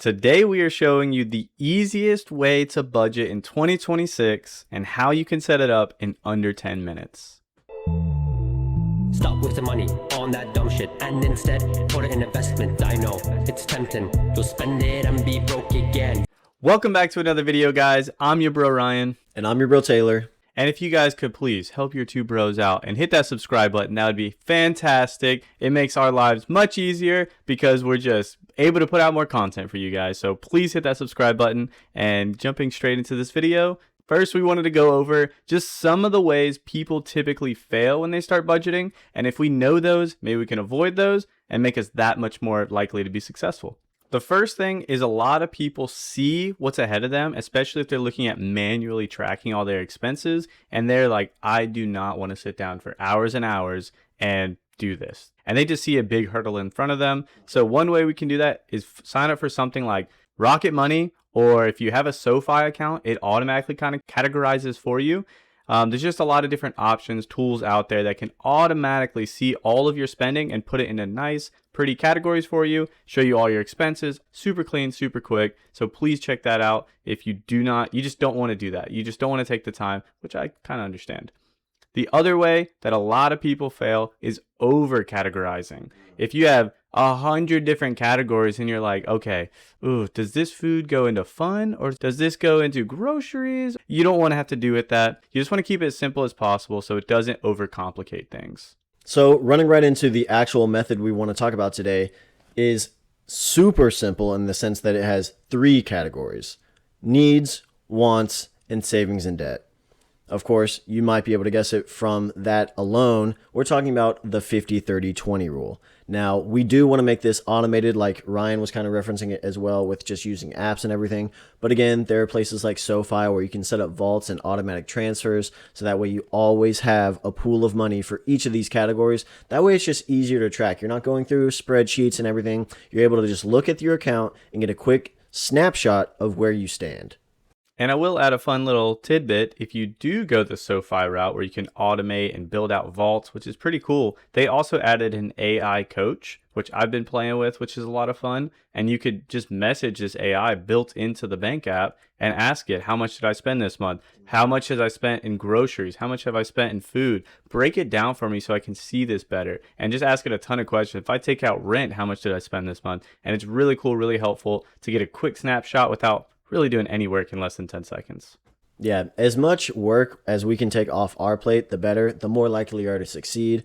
Today we are showing you the easiest way to budget in 2026 and how you can set it up in under 10 minutes. Stop wasting money on that dumb shit and instead put it in investment. I know it's tempting, you'll spend it and be broke again. Welcome back to another video, guys. I'm your bro Ryan. And I'm your bro Taylor. And if you guys could please help your two bros out and hit that subscribe button, that would be fantastic. It makes our lives much easier because we're just able to put out more content for you guys. So please hit that subscribe button. And jumping straight into this video, first we wanted to go over just some of the ways people typically fail when they start budgeting. And if we know those, maybe we can avoid those and make us that much more likely to be successful. The first thing is a lot of people see what's ahead of them, especially if they're looking at manually tracking all their expenses. And they're like, I do not want to sit down for hours and hours and do this. And they just see a big hurdle in front of them. So one way we can do that is sign up for something like Rocket Money, or if you have a SoFi account, it automatically kind of categorizes for you. There's just a lot of different options, tools out there that can automatically see all of your spending and put it into nice, pretty categories for you, show you all your expenses, super clean, super quick. So please check that out. If you just don't want to do that. You just don't want to take the time, which I kind of understand. The other way that a lot of people fail is over categorizing. If you have 100 different categories and you're like, okay, does this food go into fun or does this go into groceries? You don't want to have to do with that. You just want to keep it as simple as possible so it doesn't overcomplicate things. So running right into the actual method we want to talk about today is super simple in the sense that it has 3 categories: needs, wants, and savings and debt. Of course, you might be able to guess it from that alone. We're talking about the 50-30-20 rule. Now, we do want to make this automated, like Ryan was kind of referencing it as well, with just using apps and everything. But again, there are places like SoFi where you can set up vaults and automatic transfers, so that way you always have a pool of money for each of these categories. That way it's just easier to track. You're not going through spreadsheets and everything. You're able to just look at your account and get a quick snapshot of where you stand. And I will add a fun little tidbit. If you do go the SoFi route where you can automate and build out vaults, which is pretty cool, they also added an AI coach, which I've been playing with, which is a lot of fun. And you could just message this AI built into the bank app and ask it, how much did I spend this month? How much have I spent in groceries? How much have I spent in food? Break it down for me so I can see this better. And just ask it a ton of questions. If I take out rent, how much did I spend this month? And it's really cool, really helpful to get a quick snapshot without really doing any work in less than 10 seconds. Yeah, as much work as we can take off our plate, the better, the more likely you are to succeed.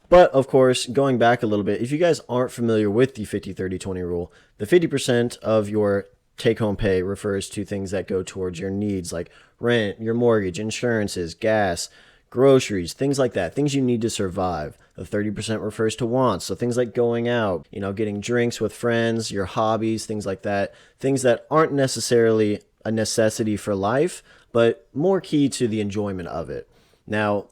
But of course, going back a little bit, if you guys aren't familiar with the 50-30-20 rule, the 50% of your take-home pay refers to things that go towards your needs, like rent, your mortgage, insurances, gas, groceries, things like that, things you need to survive. The 30% refers to wants, so things like going out, getting drinks with friends, your hobbies, things like that, things that aren't necessarily a necessity for life, but more key to the enjoyment of it. Now,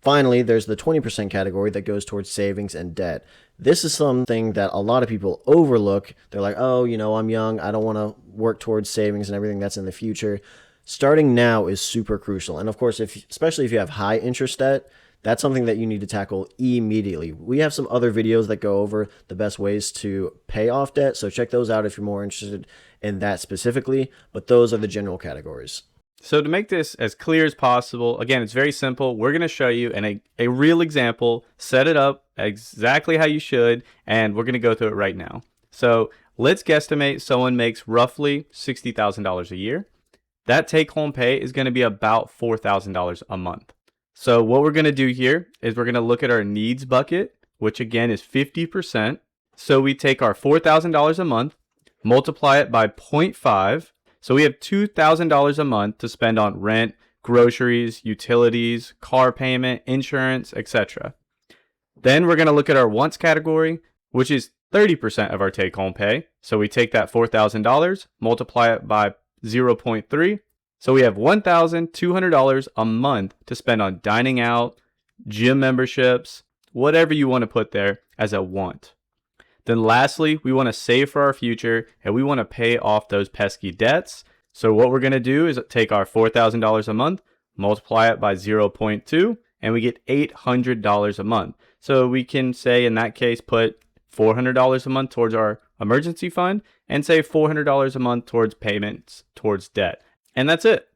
finally, there's the 20% category that goes towards savings and debt. This is something that a lot of people overlook. They're like, I'm young, I don't want to work towards savings and everything that's in the future. Starting now is super crucial. And of course, especially if you have high interest debt, that's something that you need to tackle immediately. We have some other videos that go over the best ways to pay off debt, so check those out if you're more interested in that specifically, but those are the general categories. So to make this as clear as possible, again, it's very simple. We're going to show you in a real example, set it up exactly how you should, and we're going to go through it right now. So let's guesstimate someone makes roughly $60,000 a year. That take-home pay is going to be about $4,000 a month. So what we're going to do here is we're going to look at our needs bucket, which again is 50%. So we take our $4,000 a month, multiply it by 0.5. So we have $2,000 a month to spend on rent, groceries, utilities, car payment, insurance, etc. Then we're going to look at our wants category, which is 30% of our take-home pay. So we take that $4,000, multiply it by 0.3. So we have $1,200 a month to spend on dining out, gym memberships, whatever you want to put there as a want. Then lastly, we want to save for our future and we want to pay off those pesky debts. So what we're going to do is take our $4,000 a month, multiply it by 0.2, and we get $800 a month. So we can say in that case, put $400 a month towards our emergency fund and save $400 a month towards payments towards debt. And that's it.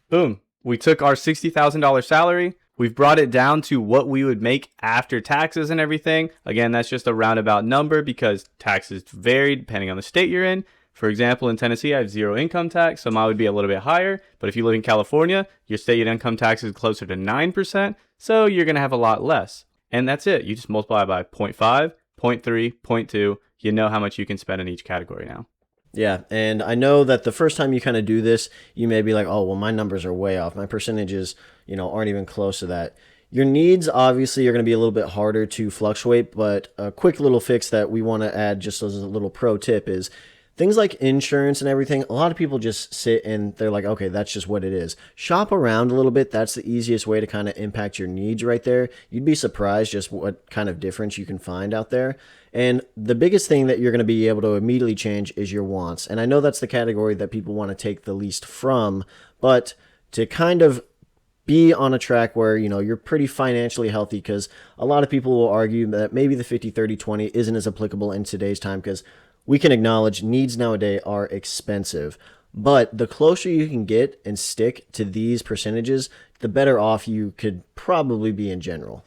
Boom. We took our $60,000 salary. We've brought it down to what we would make after taxes and everything. Again, that's just a roundabout number because taxes vary depending on the state you're in. For example, in Tennessee, I have zero income tax, so mine would be a little bit higher. But if you live in California, your state income tax is closer to 9%, so you're going to have a lot less. And that's it. You just multiply by 0.5, 0.3, 0.2. You know how much you can spend in each category now. Yeah, and I know that the first time you kind of do this, you may be like, oh, well, my numbers are way off. My percentages, aren't even close to that. Your needs, obviously, are going to be a little bit harder to fluctuate, but a quick little fix that we want to add just as a little pro tip is things like insurance and everything. A lot of people just sit and they're like, okay, that's just what it is. Shop around a little bit. That's the easiest way to kind of impact your needs right there. You'd be surprised just what kind of difference you can find out there. And the biggest thing that you're going to be able to immediately change is your wants. And I know that's the category that people want to take the least from, but to kind of be on a track where, you're pretty financially healthy, because a lot of people will argue that maybe the 50-30-20 isn't as applicable in today's time, because we can acknowledge needs nowadays are expensive. But the closer you can get and stick to these percentages, the better off you could probably be in general.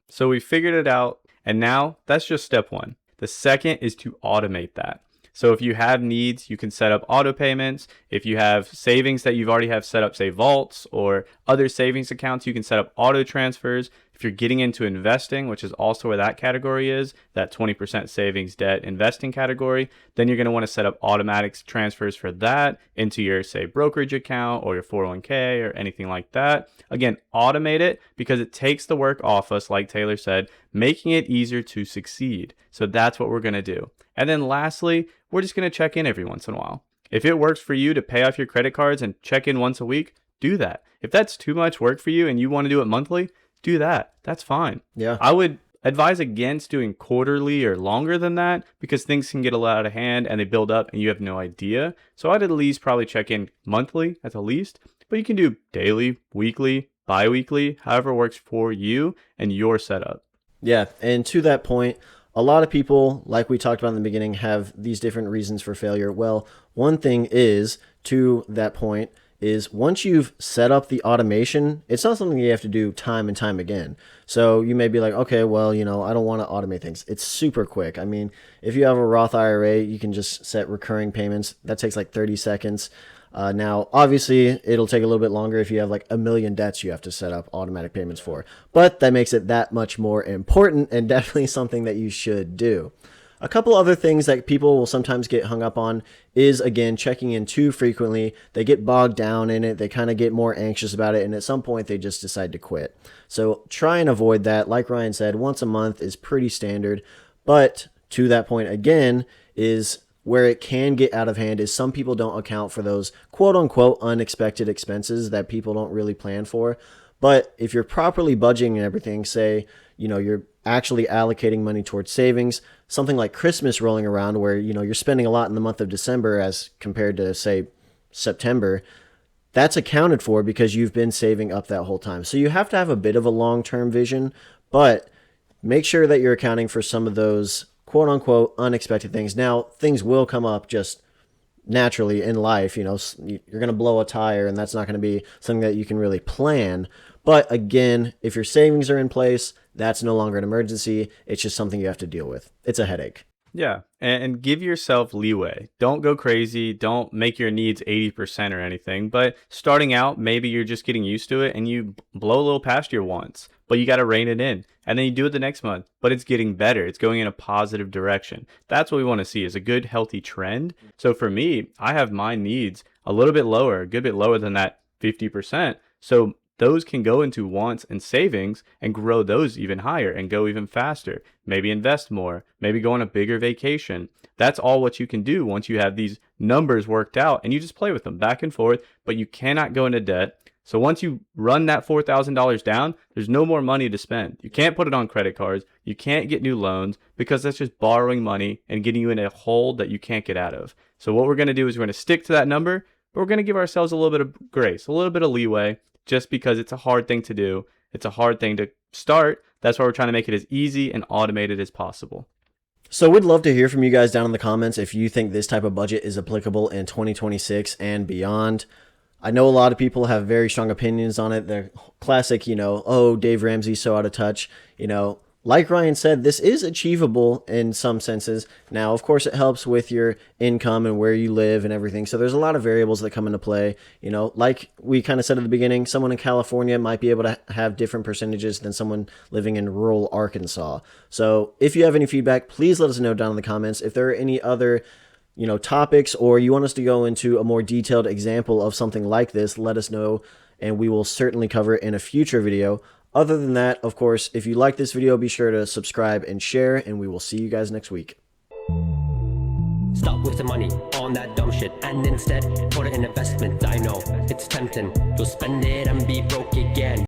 So we figured it out. And now that's just step one. The second is to automate that. So if you have needs, you can set up auto payments. If you have savings that you've already have set up, say vaults or other savings accounts, you can set up auto transfers. If you're getting into investing, which is also where that category is, that 20% savings debt investing category, then you're going to want to set up automatic transfers for that into your, say, brokerage account or your 401k or anything like that. Again, automate it because it takes the work off us, like Taylor said, making it easier to succeed. So that's what we're going to do. And then lastly, we're just going to check in every once in a while. If it works for you to pay off your credit cards and check in once a week, do that. If that's too much work for you and you want to do it monthly, do that. That's fine. Yeah. I would advise against doing quarterly or longer than that because things can get a lot out of hand and they build up and you have no idea. So I'd at least probably check in monthly at the least, but you can do daily, weekly, bi-weekly, however works for you and your setup. Yeah. And to that point, a lot of people, like we talked about in the beginning, have these different reasons for failure. Well, one thing is, to that point, is once you've set up the automation, it's not something you have to do time and time again. So you may be like, okay, well, I don't want to automate things. It's super quick. I mean, if you have a Roth IRA, you can just set recurring payments. That takes like 30 seconds. Now, obviously, it'll take a little bit longer if you have like a million debts you have to set up automatic payments for. But that makes it that much more important and definitely something that you should do. A couple other things that people will sometimes get hung up on is, again, checking in too frequently. They get bogged down in it. They kind of get more anxious about it. And at some point, they just decide to quit. So try and avoid that. Like Ryan said, once a month is pretty standard. But to that point, again, is where it can get out of hand is some people don't account for those quote unquote unexpected expenses that people don't really plan for. But if you're properly budgeting and everything, say, you're actually allocating money towards savings, something like Christmas rolling around where, you're spending a lot in the month of December as compared to, say, September, that's accounted for because you've been saving up that whole time. So you have to have a bit of a long-term vision, but make sure that you're accounting for some of those quote unquote unexpected things. Now, things will come up just naturally in life. You're going to blow a tire and that's not going to be something that you can really plan. But again, if your savings are in place, that's no longer an emergency. It's just something you have to deal with. It's a headache. Yeah. And give yourself leeway. Don't go crazy. Don't make your needs 80% or anything. But starting out, maybe you're just getting used to it and you blow a little past your wants, but you got to rein it in. And then you do it the next month, but it's getting better. It's going in a positive direction. That's what we want to see is a good, healthy trend. So for me, I have my needs a little bit lower, a good bit lower than that 50%. So those can go into wants and savings and grow those even higher and go even faster. Maybe invest more, maybe go on a bigger vacation. That's all what you can do once you have these numbers worked out and you just play with them back and forth, but you cannot go into debt. So once you run that $4,000 down, there's no more money to spend. You can't put it on credit cards. You can't get new loans because that's just borrowing money and getting you in a hole that you can't get out of. So what we're going to do is we're going to stick to that number, but we're going to give ourselves a little bit of grace, a little bit of leeway, just because it's a hard thing to do. It's a hard thing to start. That's why we're trying to make it as easy and automated as possible. So we'd love to hear from you guys down in the comments if you think this type of budget is applicable in 2026 and beyond. I know a lot of people have very strong opinions on it. The classic, oh, Dave Ramsey's so out of touch. Like Ryan said, this is achievable in some senses. Now, of course, it helps with your income and where you live and everything. So there's a lot of variables that come into play. Like we kind of said at the beginning, someone in California might be able to have different percentages than someone living in rural Arkansas. So if you have any feedback, please let us know down in the comments. If there are any other topics, or you want us to go into a more detailed example of something like this, let us know, and we will certainly cover it in a future video. Other than that, of course, if you like this video, be sure to subscribe and share, and we will see you guys next week. Stop wasting money on that dumb shit and instead put it in investment. I know it's tempting, you'll spend it and be broke again.